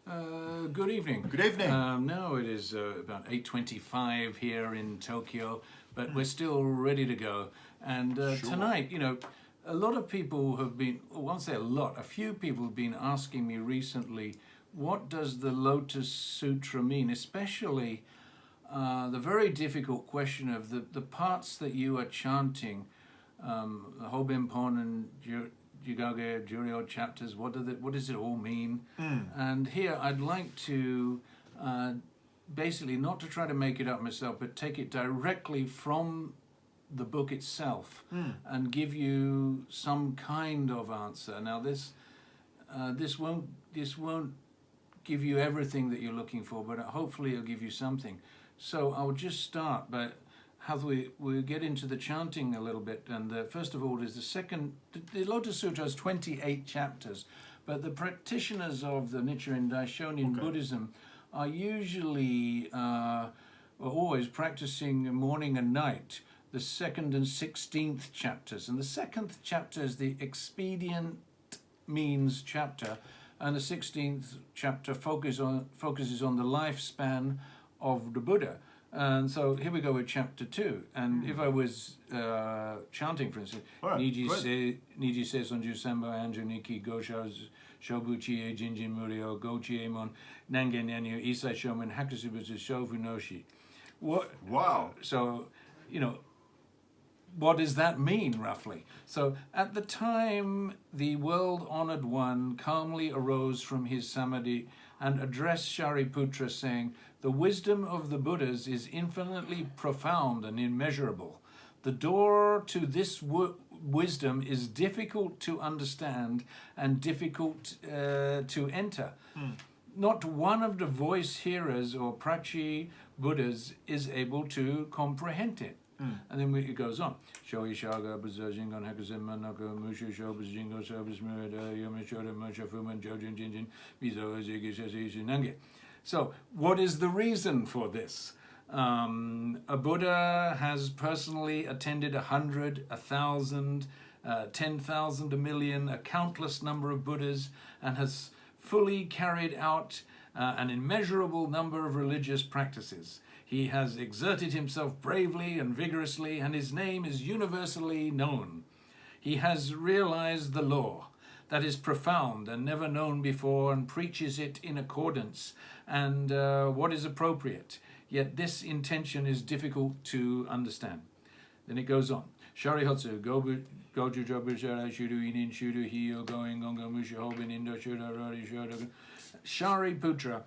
Good evening. Good evening. Now it is about 8:25 here in Tokyo, but we're still ready to go. And Sure. tonight, a lot of people have been, well, I won't say a lot, a few people have been asking me recently, what does the Lotus Sutra mean? Especially the very difficult question of the parts that you are chanting, the Hobinpon and Jigage, Juryo chapters, what does it all mean? And here I'd like to basically not to try to make it up myself, but take it directly from the book itself and give you some kind of answer. Now this won't give you everything that you're looking for, but hopefully it'll give you something. So I'll just start by how we get into the chanting a little bit. And first of all is the Lotus Sutra has 28 chapters, but the practitioners of the Nichiren Daishonin Buddhism are usually always practicing morning and night, the 2nd and 16th chapters. And the 2nd chapter is the expedient means chapter, and the 16th chapter focuses on the lifespan of the Buddha. And so here we go with chapter 2. And if I was chanting, for instance, Niji se sonju semba anju niki gosha shobuchi e jinjin murio gochi e mon nangen yanyu isai shomen hakusubuzu shofu noshi. Wow. So, what does that mean, roughly? So, at the time, the world-honored one calmly arose from his samadhi and addressed Shariputra, saying, "The wisdom of the Buddhas is infinitely profound and immeasurable. The door to this wisdom is difficult to understand and difficult to enter. Not one of the voice hearers or prachi Buddhas is able to comprehend it." And then it goes on. Shoi shaga bazajingon hakasimma naka mushu shobas jingo shobas murada yomishoda mushafuman jojin jinjin mizo zigishasi nange. So, what is the reason for this? A Buddha has personally attended 100, 1,000, 10,000, a million, a countless number of Buddhas, and has fully carried out an immeasurable number of religious practices. He has exerted himself bravely and vigorously, and his name is universally known. He has realized the law that is profound and never known before, and preaches it in accordance and what is appropriate. Yet this intention is difficult to understand. Then it goes on. Sharihotsu, goju jobu shara shudu inin shudu hiyo going gonga mushu hobin indo shuda rari shuda. Shariputra,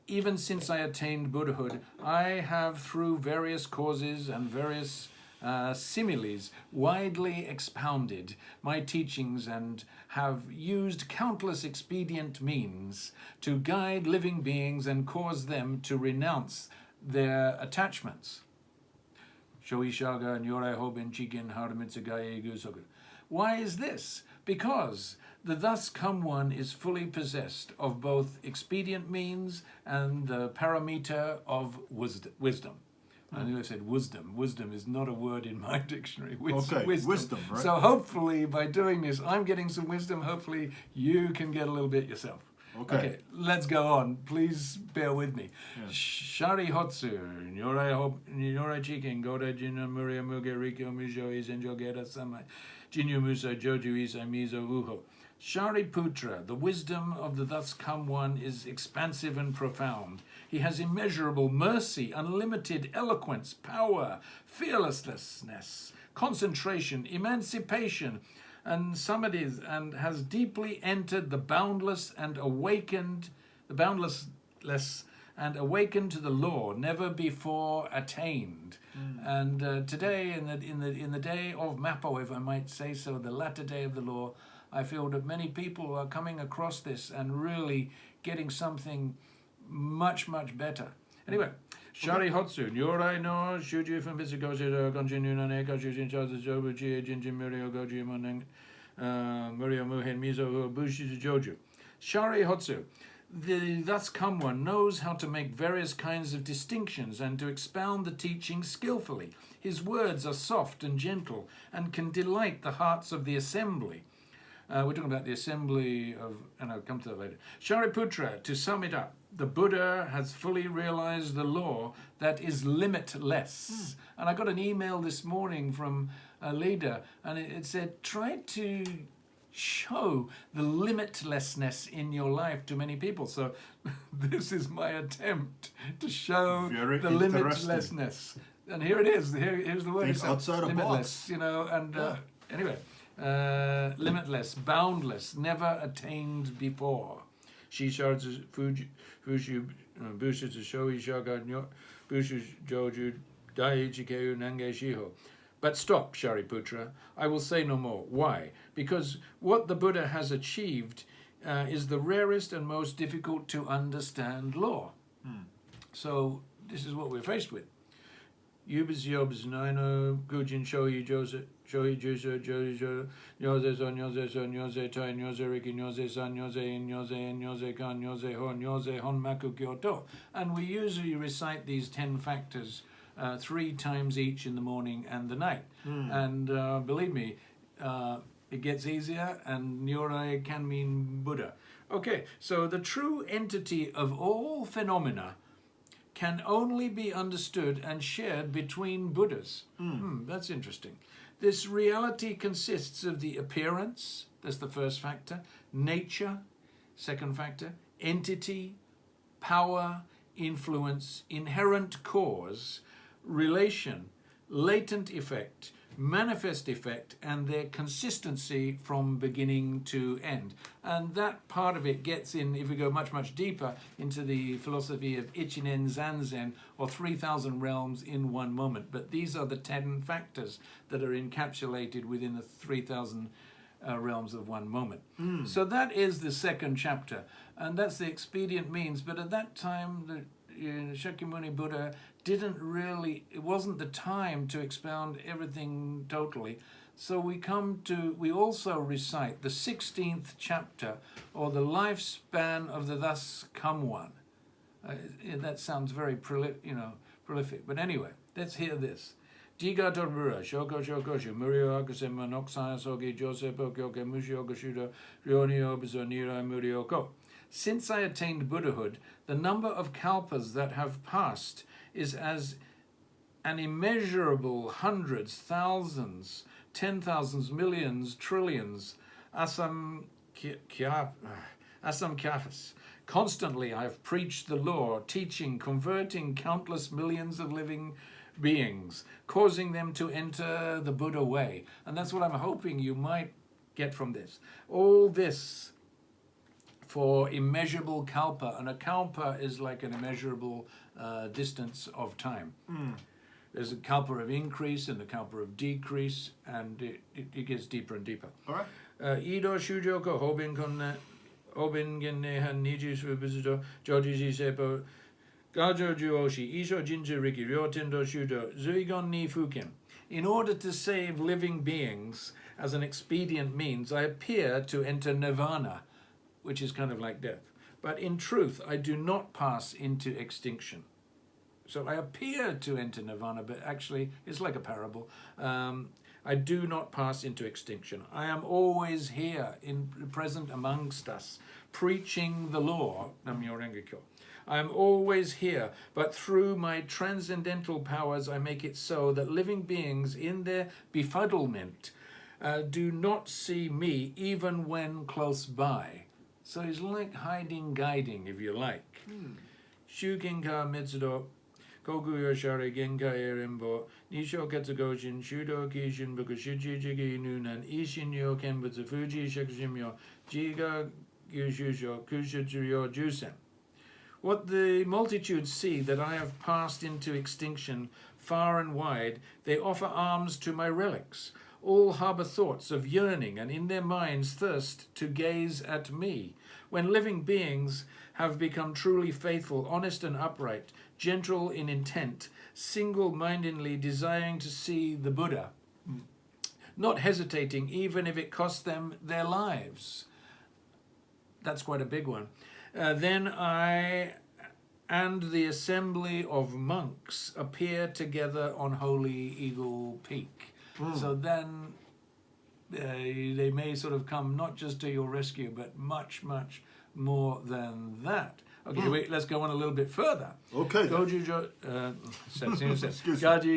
even since I attained Buddhahood, I have, through various causes and various similes, widely expounded my teachings and have used countless expedient means to guide living beings and cause them to renounce their attachments. Shoishaga Nyorai Hobin Chikin Haramitsugaye Gusoku. Why is this? Because the thus come one is fully possessed of both expedient means and the parameter of wisdom. I think I said wisdom. Wisdom is not a word in my dictionary. Wisdom, right? So hopefully by doing this, I'm getting some wisdom. Hopefully you can get a little bit yourself. Okay, let's go on. Please bear with me. Sharihotsu, Nyorai Chikin, Goda Jinna Muria Muge Rikyo Mijo Isenjo Geda Samai, Jinyu Musa Joju Isai Mizo Uho. Shariputra, the wisdom of the thus come one is expansive and profound. He has immeasurable mercy, unlimited eloquence, power, fearlessness, concentration, emancipation, and samadhis, and has deeply entered the boundless and awakened to the law never before attained. And today, in the day of Mappo, if I might say so, the latter day of the law, I feel that many people are coming across this and really getting something much, much better. Anyway, Sharihotsu, Nyorai no Shuju from Bisagoshi, Gonjinu Naneka, Shujin Chazu Jobuchi, Jinjin Murio Goji Moneng, Murio Muhen Mizo, Bushi Joju. Sharihotsu, the thus come one knows how to make various kinds of distinctions and to expound the teaching skillfully. His words are soft and gentle and can delight the hearts of the assembly. We're talking about the assembly of, and I'll come to that later. Shariputra, to sum it up, the Buddha has fully realized the law that is limitless. And I got an email this morning from a leader, and it said, try to show the limitlessness in your life to many people. So this is my attempt to show Very the interesting. limitlessness. And here it is. Here's the word. It's outside a limitless, box. you know, and anyway, limitless, boundless, never attained before. Shisha Fushu Bushu to Shoi Shaga Bushu Joju Daichikeu Nange Shiho. But stop, Shariputra, I will say no more. Why? Because what the Buddha has achieved is the rarest and most difficult to understand law. So this is what we're faced with. Yubis Yobs Nino Gujin Shoi Joseph Shoi Juso Jojo Nyose Son Nyose Son Nyose Tai Nyose Riki Nyose San Nyose In Nyose En Nyose Kan Nyose Hon Nyose Hon Maku Kyoto. And we usually recite these 10 factors 3 times each in the morning and the night. And believe me, it gets easier, and Nyorai can mean Buddha. Okay, so the true entity of all phenomena can only be understood and shared between Buddhas. That's interesting. This reality consists of the appearance, that's the first factor, nature, second factor, entity, power, influence, inherent cause, relation, latent effect, manifest effect, and their consistency from beginning to end. And that part of it gets in, if we go much, much deeper, into the philosophy of Ichinen Zanzen, or 3,000 realms in one moment. But these are the 10 factors that are encapsulated within the 3,000 realms of one moment. So that is the second chapter, and that's the expedient means. But at that time, the Shakyamuni Buddha it wasn't the time to expound everything totally. So we also recite the 16th chapter, or the lifespan of the thus come one. That sounds very prolific. But anyway, let's hear this. Jiga Torbura, Shoko Shokoshu, Murio Akasema, Noksaya Sogi, Joseph Okyoke, Mushio Goshudo, Rionio Bizonira, Murioko. Since I attained Buddhahood, the number of kalpas that have passed is as an immeasurable hundreds, thousands, 10,000s, millions, trillions, asam kyafas. Constantly I have preached the law, teaching, converting countless millions of living beings, causing them to enter the Buddha way. And that's what I'm hoping you might get from this. All this for immeasurable kalpa, and a kalpa is like an immeasurable distance of time. There's a kalpa of increase and a kalpa of decrease, and it gets deeper and deeper. All right. Ido shujoko hobin genne han niji subizudo joji sepo gajo juoshi isho jinju riki ryotendo shudo zuigon ni fukin. In order to save living beings as an expedient means, I appear to enter nirvana, which is kind of like death. But in truth, I do not pass into extinction. So I appear to enter nirvana, but actually it's like a parable. I do not pass into extinction. I am always here, present amongst us, preaching the law, Namyo Renge-kyo. I am always here, but through my transcendental powers, I make it so that living beings in their befuddlement do not see me even when close by. So it's like hiding, guiding, if you like. Shukinka Mitsudo, Kogu Yoshari Genka Erimbo, Nisho Katsugoshin, Shudo Kishin, Bukushiji Jigi Nunan, Ishin Yo Kenbutsu Fuji Shakshimyo, Jiga Yushusho, Kushutsuyo Jusen. What the multitudes see that I have passed into extinction far and wide, they offer alms to my relics. All harbour thoughts of yearning and in their minds thirst to gaze at me. When living beings have become truly faithful, honest and upright, gentle in intent, single-mindedly desiring to see the Buddha, not hesitating even if it costs them their lives. That's quite a big one. Then I and the assembly of monks appear together on Holy Eagle Peak. So then they may sort of come not just to your rescue, but much, much more than that. Okay, wait, let's go on a little bit further. Okay. Gaji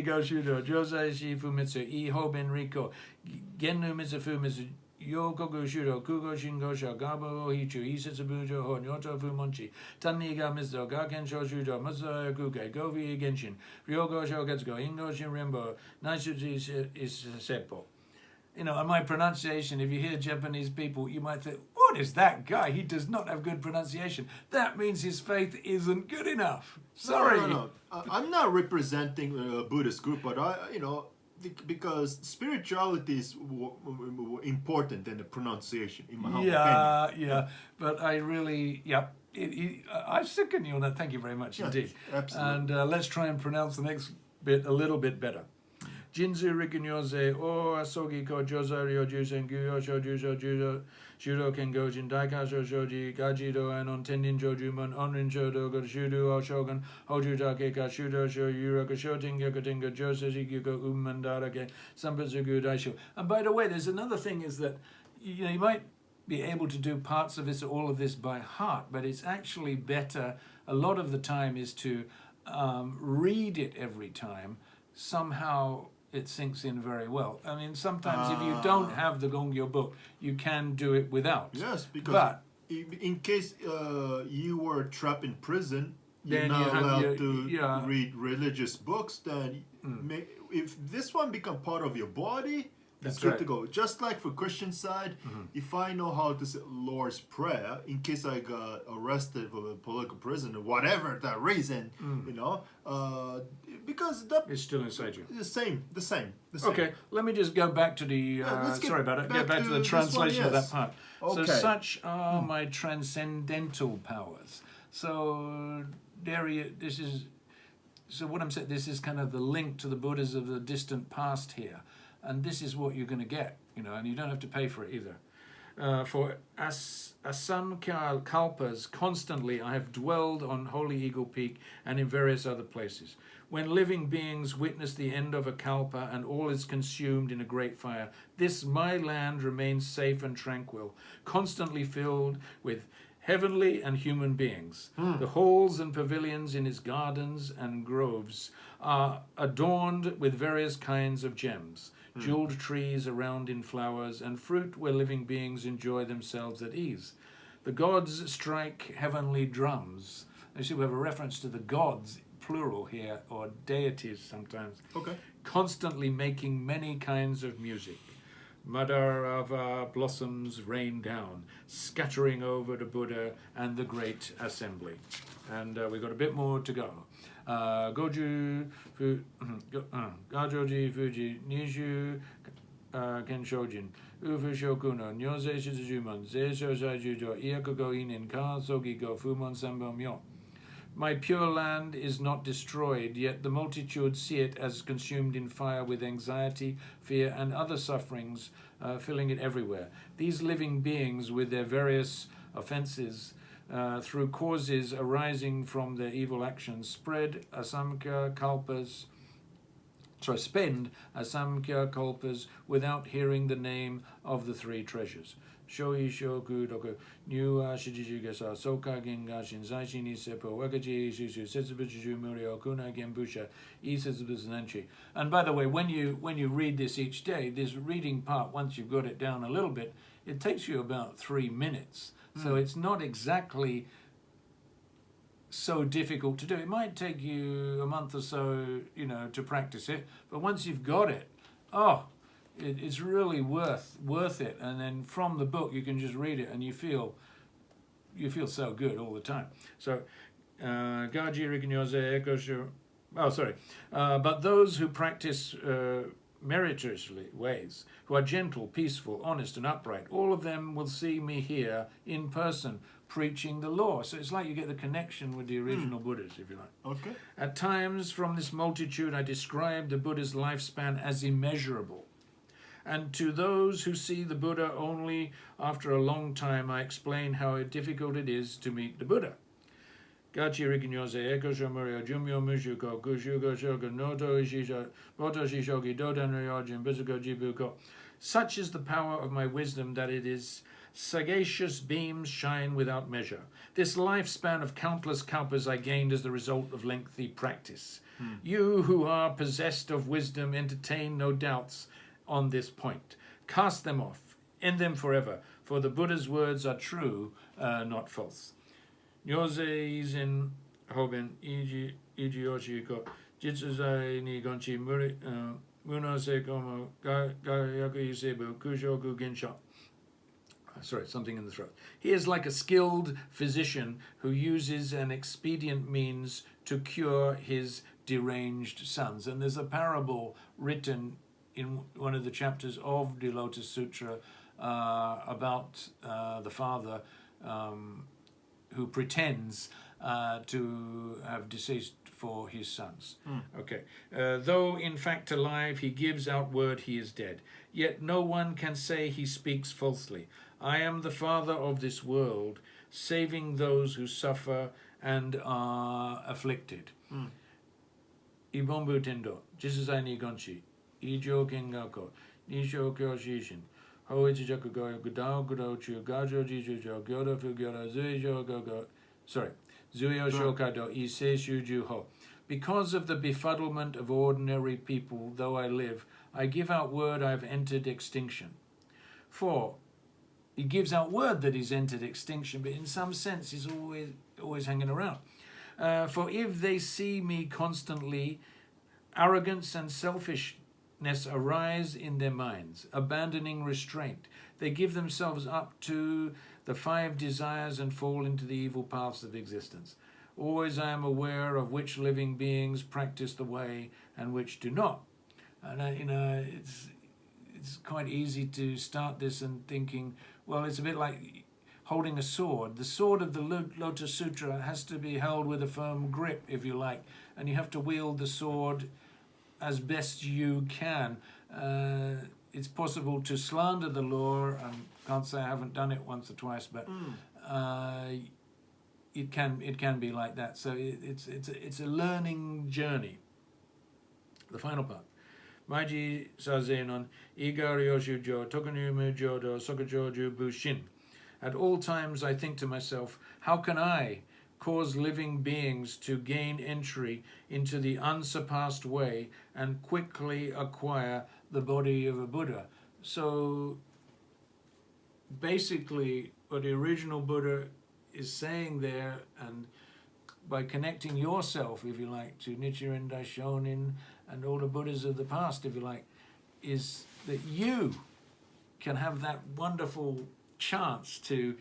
Goshudo, Josei Shifumitsu, I Hoben Riko, Genu Mitsufumitsu, Yokogu Shudo, Kugo Shingosha, Gabo Hichu, Isetsubujo, Ho, Nyoto Fumonchi, Taniga Mizo, Gaken Shoshudo, Mazo Kuke, Govi Genshin, Ryogo Shogetsugo, Ingo Shinrimbo, Naishuji is Seppo. You know, and my pronunciation, if you hear Japanese people, you might think, what is that guy? He does not have good pronunciation. That means his faith isn't good enough. Sorry. No. I'm not representing a Buddhist group, but because spirituality is important than the pronunciation, in my humble opinion. Yeah. But I really, I second you on that. Thank you very much indeed. Absolutely. And let's try and pronounce the next bit a little bit better. Jinzu Rikunyoze, O Asogi Ko Josario Jusen Guyo Shojujo Judo Kengojin Daikasho Shoji Gajido and on Tendin Jojumon Onrin Shodo Shudu O Shogun Hoju Dakeka Shudo Sho Yuraka Shotinga Katinga Joseji Yuko Umandarake Sampatsugu Daisho. And by the way, there's another thing is that you might be able to do parts of this, all of this by heart, but it's actually better a lot of the time is to read it every time. Somehow it sinks in very well. I mean, sometimes if you don't have the Gongyo book, you can do it without. Yes, because in case you were trapped in prison, you're not allowed to read religious books, then if this one become part of your body, it's good to go. Just like for Christian side, if I know how to say Lord's Prayer, in case I got arrested for a political prison or whatever that reason, because that it's still inside you. The same. Okay, let me just go back to the sorry about it. Get back to the translation of that part. Okay. So such are my transcendental powers. So this is. So what I'm saying, this is kind of the link to the Buddhas of the distant past here. And this is what you're going to get, and you don't have to pay for it either. For Asamkya Kalpas, constantly I have dwelled on Holy Eagle Peak and in various other places. When living beings witness the end of a kalpa and all is consumed in a great fire, this my land remains safe and tranquil, constantly filled with heavenly and human beings. The halls and pavilions in its gardens and groves are adorned with various kinds of gems. Jeweled trees around in flowers, and fruit where living beings enjoy themselves at ease. The gods strike heavenly drums. You see, we have a reference to the gods, plural here, or deities sometimes. Okay. Constantly making many kinds of music. Madharava blossoms rain down, scattering over the Buddha and the great assembly. And we've got a bit more to go. Gajoji Fuji Nishu Kenshojin Ufu Shokuno Nyoze Shizujuman Ze Shosai Jujo Iakogo Inin Ka Sogi Go Fumon Sambo Myo. My pure land is not destroyed, yet the multitude see it as consumed in fire with anxiety, fear, and other sufferings, filling it everywhere. These living beings, with their various offenses, through causes arising from their evil actions, spend asamkya kalpas without hearing the name of the three treasures. Shoi shoku doku nyu shijiju gasa soka genga shinzai ni sepo wakaji shishu setsubuju murio kuna gembusha isetsubusanchi. And by the way, when you read this each day, this reading part, once you've got it down a little bit, it takes you about 3 minutes. So it's not exactly so difficult to do. It might take you a month or so, to practice it. But once you've got it, it's really worth it. And then from the book, you can just read it, and you feel so good all the time. So, Gaji Rikinyoze Ekoshu. Oh, sorry. But those who practice meritoriously ways, who are gentle, peaceful, honest, and upright, all of them will see me here in person preaching the law. So it's like you get the connection with the original Buddhas, if you like. Okay. At times, from this multitude, I describe the Buddha's lifespan as immeasurable. And to those who see the Buddha only after a long time, I explain how difficult it is to meet the Buddha. Gachi Rikinyoze Eko Shomurio Jumyo Mushuko Kushuko Shoko Noto Ishisho Boto Shishoki Dodan Ryojin Busuko Jibuko Such is the power of my wisdom that it is sagacious beams shine without measure. This lifespan of countless kalpas I gained as the result of lengthy practice. You who are possessed of wisdom entertain no doubts on this point. Cast them off, end them forever, for the Buddha's words are true, not false. Nyoze izin hoben iji oshiko jitsuzai ni gonchi muri munase komo ga yaku isebu kushoku gensho. Sorry, something in the throat. He is like a skilled physician who uses an expedient means to cure his deranged sons. And there's a parable written in one of the chapters of the Lotus Sutra about the father who pretends to have deceased for his sons. Okay. Though in fact alive, he gives out word he is dead. Yet no one can say he speaks falsely. I am the father of this world, saving those who suffer and are afflicted. Ibombu tendo, jisuzai ni gonchi, ijo kengako, nisho kyo shishin, hoichi jakugo, gudao gudao chu, gajo jiju jo, gyodo fu gyodo, zuijo gogo, zuyo shokado, ise shuju ho. Because of the befuddlement of ordinary people, though I live, I give out word I've entered extinction. For he gives out word that he's entered extinction, but in some sense he's always hanging around. For if they see me constantly, arrogance and selfishness arise in their minds, abandoning restraint. They give themselves up to the 5 desires and fall into the evil paths of existence. Always I am aware of which living beings practice the way and which do not. And it's quite easy to start this and thinking, well, it's a bit like holding a sword. The sword of the Lotus Sutra has to be held with a firm grip, if you like, and you have to wield the sword as best you can. It's possible to slander the law. I can't say I haven't done it once or twice, but it can be like that. So it's a learning journey. The final part. Maiji sazenon igariyoshujo tokunu jodo sokojoju bushin. At all times I think to myself, how can I cause living beings to gain entry into the unsurpassed way and quickly acquire the body of a Buddha? So basically what the original Buddha is saying there, and by connecting yourself, if you like, to Nichiren Daishonin and all the Buddhas of the past, if you like, is that you can have that wonderful chance to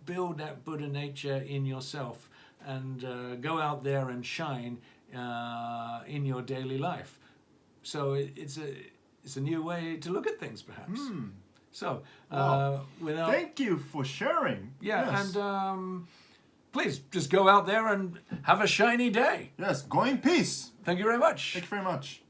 build that Buddha nature in yourself and go out there and shine in your daily life. So it's a new way to look at things, perhaps. So thank you for sharing. Yeah, yes. And please just go out there and have a shiny day. Yes, go in peace. Thank you very much. Thank you very much.